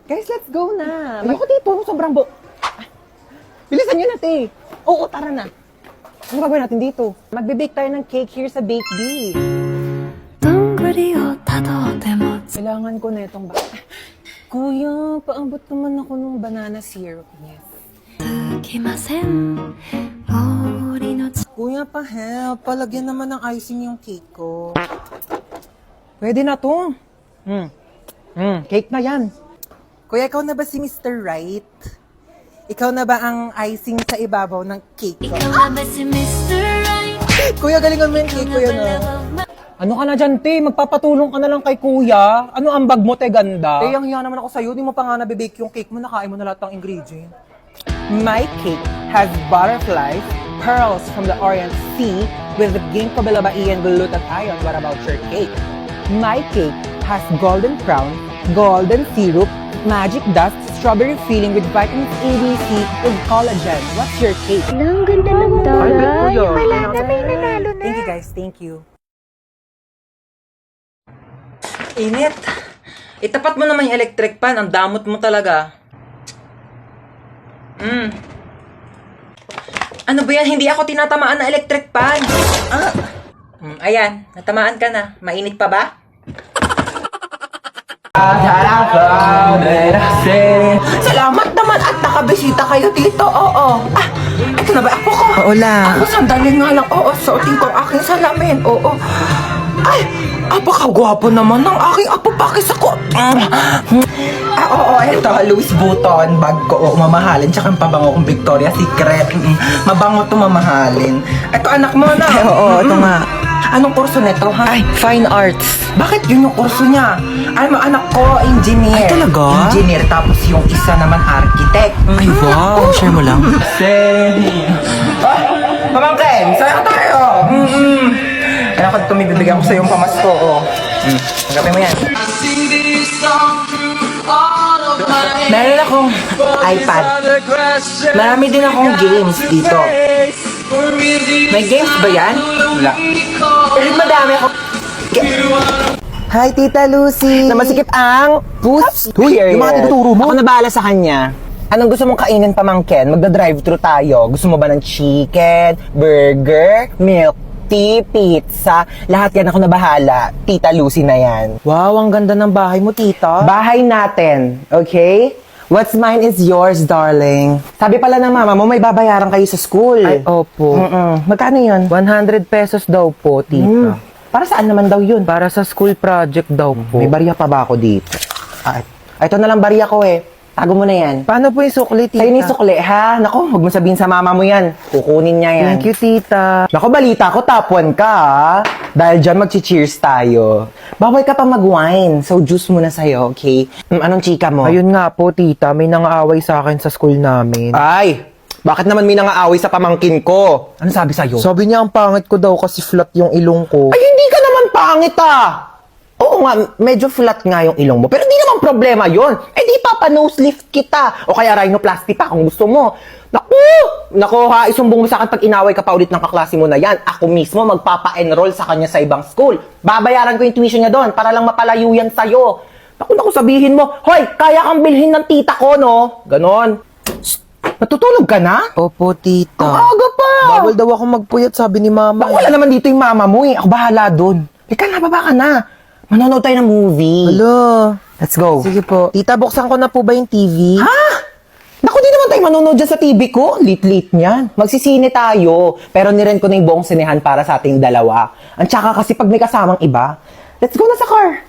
Guys, let's go na. Ayoko dito, sobrang Bilisan nyo na, te. Oo, tara na. Ano gagawin natin dito? Magbe-bake tayo ng cake here sa Bake Bee. Kailangan ko na itong Kuya, paabot naman ako ng banana syrup. Yes. Kuya, pa-help. Palagyan naman ng icing yung cake ko. Pwede na to. Cake na yan. Kuya, ikaw na ba si Mr. Right? Ikaw na ba ang icing sa ibabaw ng cake ko? Kuya, galingan mo yung cake ko yun, Ano ka na dyan, te? Magpapatulong ka na lang kay kuya. Ano ang bag mo, te, ganda? Te, ang hiya naman ako sa'yo. Di mo pa nga nabibake yung cake mo. Nakain mo na lahat ng ingredient. My cake has butterflies, pearls from the Orient Sea with the ginkgo biloba and glutathione. What about your cake? My cake has golden crown, golden syrup, magic dust, strawberry filling with vitamins A, B, C, with collagen. What's your cake? Ang ganda ng taray. Wala na, may nanalo na. Thank you, guys. Thank you. Init. Itapat mo naman yung electric fan. Ang damot mo talaga. Ano ba yan? Hindi ako tinatamaan ng electric fan. Ayan. Natamaan ka na. Mainit pa ba? Salamat naman at nakabisita kayo dito. Oo. Ito na ba ako ko? Oo lang. Ako sandali nga lang. Oo, suotin ko ang aking salamin. Oo. Ay, apakagwapo naman ng aking apo. Pakis ako. Oo, ito. Louis Vuitton. Bag ko. Oo, mamahalin. Tsaka ang pabango kong Victoria's Secret. Mabango to mamahalin. Ito, anak mo na. Ay, oo, ito nga. Anong kurso nito, ha? Ay, fine arts. Bakit yun yung kurso niya? Ay, anak ko, engineer. Ay, talaga? Engineer, tapos yung isa naman architect. Ay, wow. Share mo lang. Pamangkin, sa'yo tayo. Anak ko, tumibibigyan ko sa yung pamasko. Tanggapin mo yan. Meron akong iPad. Marami din akong games dito. May games ba yan? Wala. Pero madami ako. Hi, Tita Lucy. Namasikip ang puss. Yung mga tinuturo mo. Ako na bahala sa kanya. Anong gusto mong kainin, pamangkin? Magda-drive-thru tayo. Gusto mo ba ng chicken, burger, milk tea, pizza? Lahat yan ako na bahala. Tita Lucy na yan. Wow, ang ganda ng bahay mo, tita. Bahay natin, okay? What's mine is yours, darling. Sabi pala ng mama mo, may babayaran kayo sa school. Ay, opo. Magkano yun? 100 pesos daw po, tita. Para saan naman daw yun? Para sa school project daw po. May barya pa ba ako dito? Ito na lang barya ko eh. Tago mo na yan. Paano po yung sukli, tita? Sa'yo ni sukli, ha? Naku, huwag mo sabihin sa mama mo yan. Kukunin niya yan. Thank you, tita. Naku, balita ko, top 1 ka, ha? Dahil dyan, mag-cheers tayo. Bawal ka pa mag-wine, so juice muna sa'yo, okay? Anong chika mo? Ayun nga po, tita. May nangaaway sa akin sa school namin. Ay! Bakit naman may nangaaway sa pamangkin ko? Ano sabi sa'yo? Sabi niya ang pangit ko daw kasi flat yung ilong ko. Ay, hindi ka naman pangit, ah! Oo nga, medyo flat nga yung ilong mo. Pero di naman problema yon. Eh di papa-nose lift kita. O kaya rhinoplasty pa kung gusto mo. Naku ha, isumbong mo sa akin pag inaway ka pa ulit ng kaklase mo na yan. Ako mismo magpapa-enroll sa kanya sa ibang school. Babayaran ko yung tuition niya doon para lang mapalayo yan sa'yo. Naku, sabihin mo, hoy, kaya kang bilhin ng tita ko, no? Ganon. Matutulog ka na? Opo, tita. Ang aga pa! Bawal daw ako magpuyat, sabi ni mama. Naku, wala naman dito yung mama mo eh. Ako bahala doon. Ika na, baba ka na. Manonood tayo ng movie. Hello. Let's go. Sige po. Tita, buksan ko na po ba yung TV? Ha? Naku, di naman tayo manonood dyan sa TV ko. Lit-lit niyan. Magsisine tayo. Pero nirent ko na yung buong sinehan para sa ating dalawa. Ang tsaka kasi pag may kasamang iba, let's go na sa car.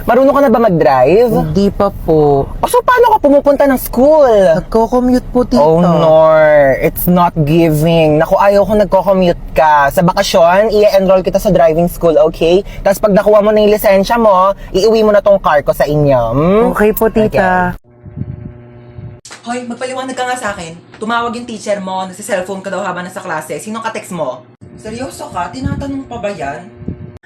Marunong ka na ba mag-drive? Hindi pa po. O so, paano ka pumupunta ng school? Nagko-commute po, tita. Oh, Nor. It's not giving. Naku, ayaw ko nagko-commute ka. Sa bakasyon, i-enroll kita sa driving school, okay? Tapos pag nakuha mo na yung lisensya mo, iuwi mo na tong car ko sa inyo. Okay po, tita. Hoy, magpaliwanag ka nga sa akin. Tumawag yung teacher mo, nagsi-cellphone ka daw habang nasa klase. Sinong ka-text mo? Seryoso ka? Tinatanong pa ba yan?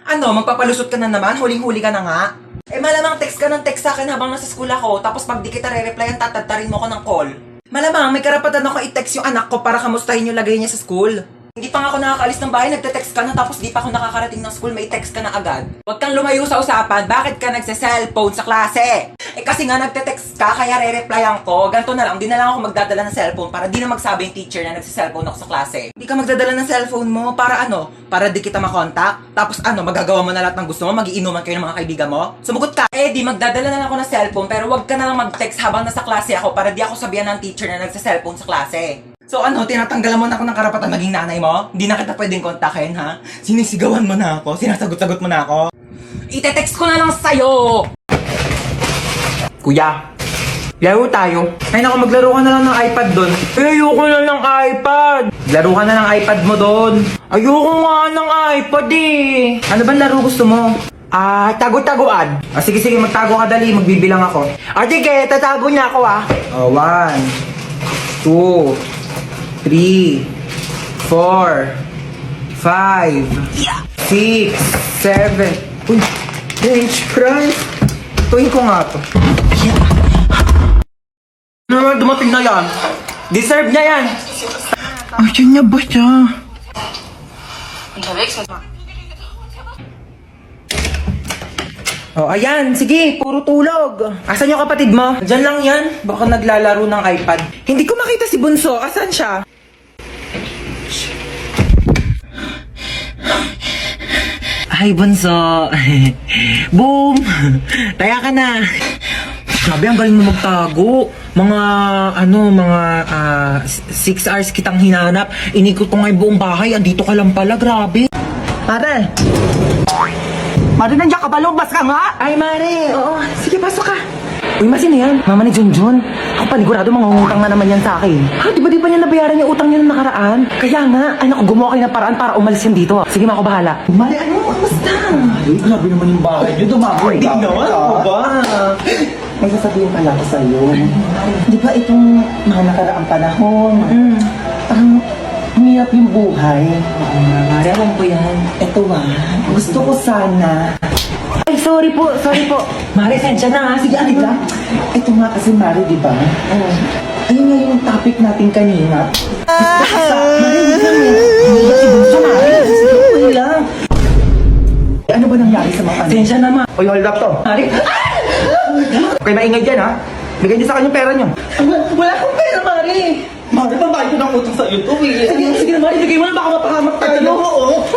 Ano, magpapalusot ka na naman? Huling-huli ka na nga? Eh malamang text ka ng text sa akin habang nasa school ako, tapos pag di kita re-replyan, tatadtarin mo ko ng call. Malamang may karapatan ako i-text yung anak ko para kamustahin yung lagay niya sa school. Hindi pa nga ako nakakaalis ng bahay, nagte-text ka na tapos di pa ako nakakarating ng school, may text ka na agad. Huwag kang lumayo sa usapan, bakit ka nagse-cellphone sa klase? Eh kasi nga nagte-text ka, kaya re-replyan ko. Ganto na lang, di na lang ako magdadala ng cellphone para di na magsabi yung teacher na nagse-cellphone ako sa klase. Hindi ka magdadala ng cellphone mo, para ano? Para di kita makontak? Tapos ano, magagawa mo na lahat ng gusto mo, magiinuman kayo ng mga kaibigan mo? Sumugot ka! Eh di, magdadala na lang ako ng cellphone, pero wag ka na lang mag-text habang nasa klase ako para di ako sabihan ng teacher na nagse-cellphone sa klase. So ano, tinatanggalan mo na ako ng karapatan maging nanay mo? Hindi na kita pwedeng kontakin, ha? Sinisigawan mo na ako, sinasagot-sagot mo na ako. Ite-text ko na lang sa'yo! Kuya, laro tayo. Ay naku, maglaro ka na lang ng iPad doon. Ayoko na ng iPad! Laro ka na ng iPad mo doon. Ayoko nga ng iPad eh. Ano ba laro gusto mo? Tago-taguan. Sige, magtago ka dali, magbibilang ako. Sige, tatago niya ako 1, 2, 3, 4, 5, 6, 7. Uy, French fries. Tuwin ko nga to. Ano naman dumating na yan? Deserve niya yan. Ay, yan niya ba siya? Oh, ayan, sige, puro tulog. Asan yung kapatid mo? Diyan lang yan. Baka naglalaro ng iPad. Hindi ko makita si Bunso. Asan siya? Ay, Bunso. Boom! Taya ka na. Sabi, ang galing mo magtago. Mga 6 hours kitang hinanap. Inikot ko nga yung buong bahay. Andito ka lang pala, grabe. Mare! Mare, nandiyan ka ba? Lumabas ka nga! Ay, Mare! Oo, sige, pasok ka. Uy, masin na yan. Mama ni Junjun. Ako panigurado, mangungutang na naman yan sa akin. Ha, di ba niya nabayaran yung utang niya nung nakaraan? Kaya nga, ay naku, gumawa kayo ng paraan para umalis yan dito. Sige, ako bahala. Mare, ano? Kamusta? Ay, grabe naman yung bahay niyo. Dumagoy ka. Hindi naman, ako ba? May sasabihin pala ako sa'yo. Di ba itong mga nakaraang panahon, parang umiyak yung buhay. Oo nga, Mare, alam ko yan. Eto gusto ko sana. Ay, sorry po. Mare, sensya na ha. Sige, alig lang. Ito nga kasi, Mare, di ba? Ayun nga yung topic natin kanina. Mare, hindi lang eh. Hindi si Bunso, Mare. Sige, lang. Ano ba nangyari sa mga sensya naman? Uy, hold up to. Mare. Okay, maingay dyan ha. Bigay niyo sa kanya pera niyo. Wala akong pera, Mare. Mare, pambayad ko ng utang sa iyo to eh. Sige na, Mare, bigay mo na baka mapahamak tayo. Oo.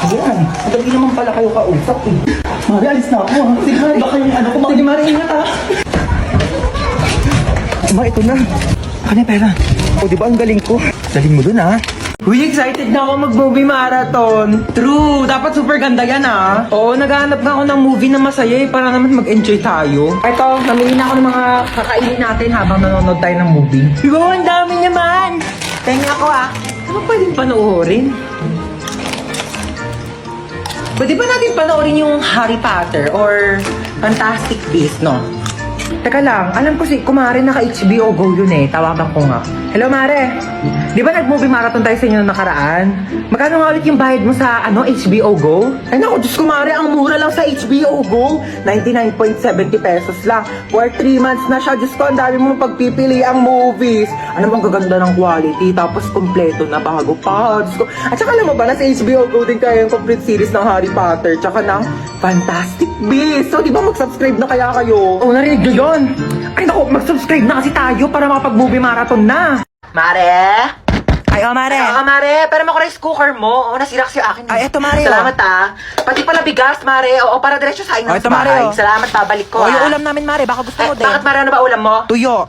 Ayan, madali naman pala kayo kausap eh. Mare, alis na ako ha. Sige, Mare, baka yung ano ko. Sige, Mare, ingat ha. Mare, ito na. Ano yung pera? O, di ba ang galing ko? Galing mo dun ha. Uy, excited na ako mag-movie marathon. True, dapat super ganda yan ha. Oo, naghahanap nga ako ng movie na masaya eh, para naman mag-enjoy tayo. Ito, namili na ako ng mga kakainin natin habang nanonood tayo ng movie. Wow, ang dami naman! Tengi ako ha. Ano pwedeng panoorin? Pwede ba natin panoorin yung Harry Potter or Fantastic Beasts, no? Teka lang, alam ko si Kumare naka-HBO Go yun eh. Tawagan ko nga. Hello, Mare. Di ba nag-movie marathon tayo sa inyo nung nakaraan? Magkano nga ulit yung bayad mo sa HBO Go? Ay naku, Diyos ko, Mare, ang mura lang sa HBO Go. 99.70 pesos lang. For 3 months na siya. Diyos ko, ang dami mo pagpipili ang movies. Ano bang gaganda ng quality? Tapos kompleto na bago pa. Diyos ko. At saka alam mo ba, nasa HBO Go din kaya yung complete series ng Harry Potter. Tsaka ng Fantastic Beasts. So, di ba mag-subscribe na kaya kayo? Oh, narinig nyo yun? Ay naku, mag-subscribe na kasi tayo para makapag-movie marathon na. Mare? Ay, Mare. Mare. Pero mo rice cooker mo. Nasira kasi akin. Ay, eto, Mare. Salamat, Pati pala bigas, Mare. Oo, para diretso sa akin ng bahay. Mare. Salamat, babalik ko, yung ulam namin, Mare. Baka gusto mo din. Bakit, Mare? Ano ba ulam mo? Tuyo.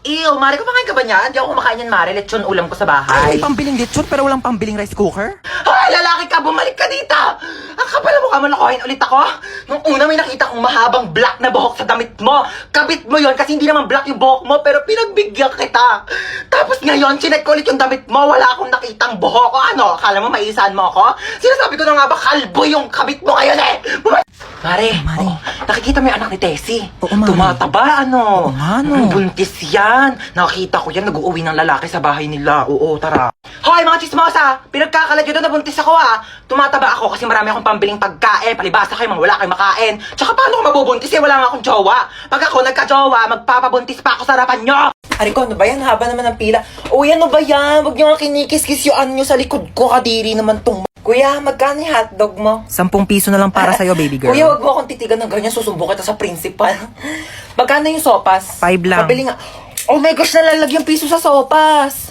Ew, Mare, kumakain ka ba niyan? Hindi ako kumakain yan, Mare. Lechon ulam ko sa bahay. Ay, pambiling lechon pero walang pambiling rice cooker? Ay, lalaki ka! Bumalik ka dito! Ang kapal mo ka, malakohin ulit ako. Nung una may nakita kong mahabang black na buhok sa damit mo. Kabit mo yon kasi hindi naman black yung buhok mo pero pinagbigyan kita. Tapos ngayon, chinek ko ulit yung damit mo. Wala akong nakitang buhok. O ano, akala mo maisahan mo ako? Sinasabi ko na nga ba, kalbo yung kabit mo ngayon eh! Mare, nakikita mo yung anak ni Tessie? Oo, Mare. Tumataba, ano? Oo nga, no. Buntis yan. Nakita ko yan, nag-uuwi ng lalaki sa bahay nila. Oo, tara. Hoy, mga chismosa! Pinagkakalat nyo doon, nabuntis ako ha. Tumataba ako kasi marami akong pambiling pagkain. Palibasa kayo, mga wala kayong makain. Tsaka paano ko mabubuntis eh, wala nga akong jowa. Pag ako nagka-jowa, magpapabuntis pa ako sa harapan nyo. Ariko, ano ba yan? Haba naman ng pila. Uy, ano ba yan? Huwag nyo nga kinikis-kis yung ano nyo sa likod ko. Kadiri naman tong... Kuya, magkano yung hotdog mo? 10 piso na lang para sa'yo, baby girl. Kuya, wag mo akong titigan ng ganyan. Susumbong kita sa principal. Magkano yung sopas? 5 lang. Pabili nga. Oh my gosh, nalalagyan piso sa sopas.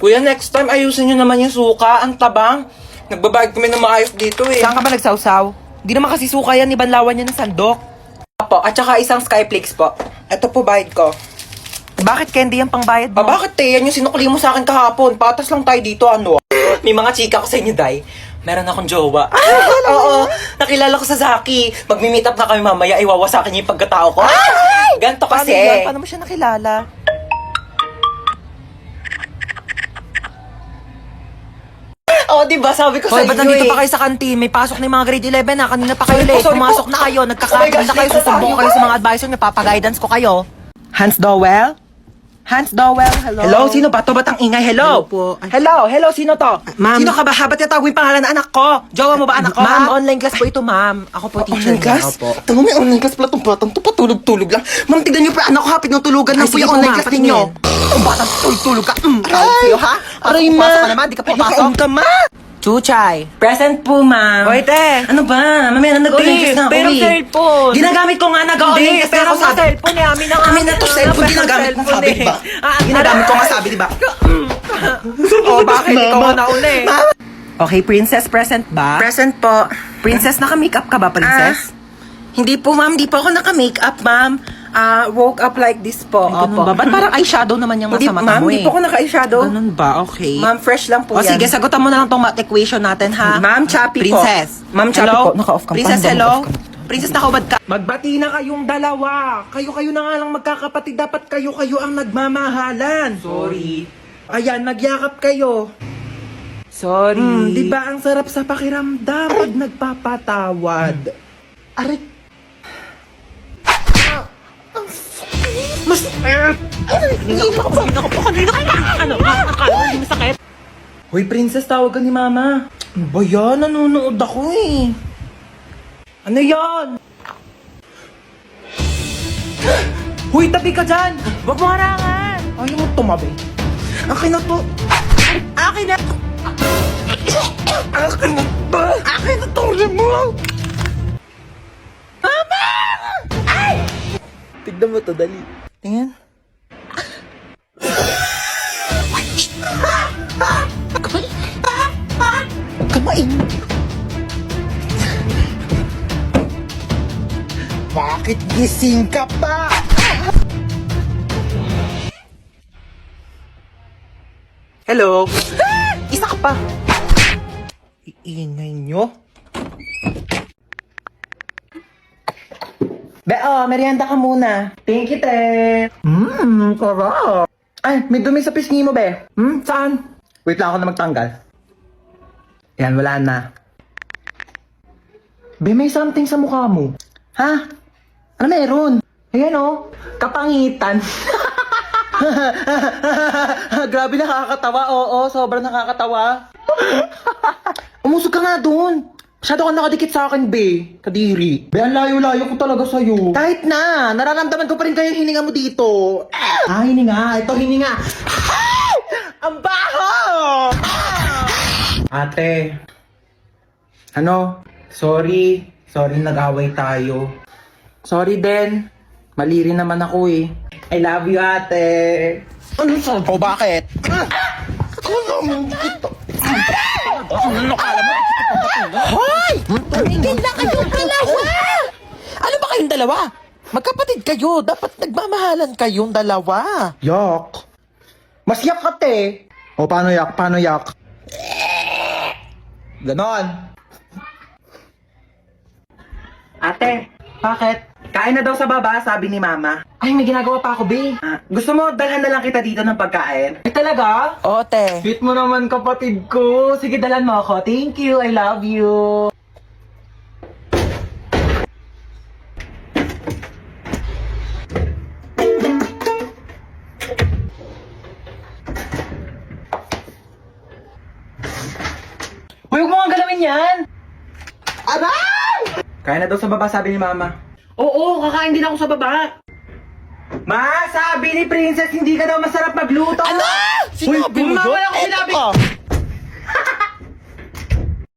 Kuya, next time ayusin nyo naman yung suka. Ang tabang. Nagbabayad kami ng maayos dito eh. Saan ka ba nagsawsaw? Di naman kasi suka yan, ibanlawan niya ng sandok. Po, at saka isang Skyflix po. Ito po bayad ko. Bakit candy yan pangbayad mo? Bakit yan yung sinukli mo sa akin kahapon? Patas lang tayo dito, ano? May mga chika ko sa inyo, Day. Meron akong jowa. Oo, nakilala ko sa Zaki. Magmi-meet up na kami mamaya, iwawasakin niya yung pagkatao ko. Ganto Paano kasi. yan? Paano mo siya nakilala? Oo, diba? Sabi ko sa Hoy, inyo ba't nandito eh. pa kayo sa kantin? May pasok na yung mga grade 11 na. Kanina pa kayo late. sorry po. Pumasok na kayo. Oh my Nagkakaroon gosh, na kayo. late na Susumbong tayo. kayo sa mga advisor niyo. Papag-guidance ko kayo. Hans Dowell? Hans Dowell, hello? Hello, sino ba to? Ba't ang ingay? Hello? Hello po. Ay. Hello, sino to? Ma'am. Sino ka ba? Ba't yatawag yung pangalan ng anak ko? Jowa mo ba anak ko? Ma'am, ha? online class po ito, ma'am. Ako po teacher Online class? niya. Opo. Tama, may online class pala itong batang to. Patulog-tulog lang. Ma'am, tignan niyo pa anak ko ha. Pinutulugan Ay, lang po sige yung po, online ma'am, class ninyo. patingin. Ang batang tulog ka. Ay, sa'yo, ha? Aray, ma. Pasok ka naman, di ka papasok. Nakaon ka, ma. Chuchay. Present po, ma'am. Oy, te. Ano ba? Mamaya na nag-online class na ako pero eh. cellphone. Ginagamit ko nga nag-online class na pero ako sa sabi. cellphone eh. Amin na nga. Amin na to, cellphone ginagamit mo sabi, di ba? Ginagamit ko nga sabi, di ba? Oh, bakit? Ikaw ang nauna eh. Okay, princess present ba? Present po. Princess, naka-makeup ka ba, princess? Hindi po, ma'am. Hindi po ako naka-makeup, ma'am. Woke up like this po. Ay, ganun ba? Ba't parang eyeshadow naman yung Hindi, nasa mata ma'am. mo eh? Hindi po ako naka-eyeshadow. Ganun ba? Okay. Ma'am, fresh lang po O yan. sige, sagutan mo na lang tong math equation natin, ha? Ma'am, Chappy po. Princess. Ma'am, Chappy Hello? po. Naka-off ka. Princess, Paano hello? naka-off ka? Princess, nakahubad ka. Magbati na kayong dalawa. Kayo-kayo na nga lang magkakapatid. Dapat kayo-kayo ang nagmamahalan. Sorry. Ayan, nagyakap kayo. Sorry. Di ba ang sarap sa pakiramdam pag nagpapatawad? Aray. Mas... Hoy, princess, tawag ka ni mama. Ano ba yan? Nanonood ako eh. Ano yan? Hoy, tabi ka dyan! Huwag mo harangan. Ayaw mo tumabi. Akin na to. Akin na. Akin na to. Akin na to. Mo. Mama! Ay! Tignan mo to, dali. Tingnan. Kamain. Bakit gising ka pa? Hello. Isa ka pa. Iingay nyo. Merienda ka muna. Thank you, te. Sarap. Ay, may dumi sa pisngi mo, be. Saan? Wait lang ako na magtanggal. Yan, wala na. Be, may something sa mukha mo. Ha? Ano meron? Ayan oh, kapangitan. Grabe, nakakatawa. Oo, sobrang nakakatawa. Umusog ka nga doon. Masyado ka nakadikit sa akin, be. Kadiri. Be, ang layo-layo ko talaga sa'yo. Kahit na, nararamdaman ko pa rin kayo yung hininga mo dito. Ah, hininga. Ito, hininga. Ang baho! Ate. Ano? Sorry. Sorry, nag-away tayo. Sorry, Den. Mali rin naman ako eh. I love you, ate. Ano sa? O bakit? Hoy! Tumigil na kayong dalawa! Ano ba kayong dalawa? Magkapatid kayo. Dapat nagmamahalan kayong dalawa. Yak. Mas yak ka, te. O, paano yak? Paano yak? Ganon. Ate, bakit? Kain na daw sa baba, sabi ni Mama. Ay, may ginagawa pa ako, be. Gusto mo, dalhan na lang kita dito ng pagkain? Ay, talaga? Oo, te. Sweet mo naman, kapatid ko. Sige, dalan mo ako. Thank you. I love you. Aray! Kaya na daw sa baba, sabi ni Mama. Oo, kakain din ako sa baba. Ma, sabi ni Princess, hindi ka daw masarap magluto. Ano? Sinabi Uy, mo Mama, yun? wala akong Eto sinabi. ka.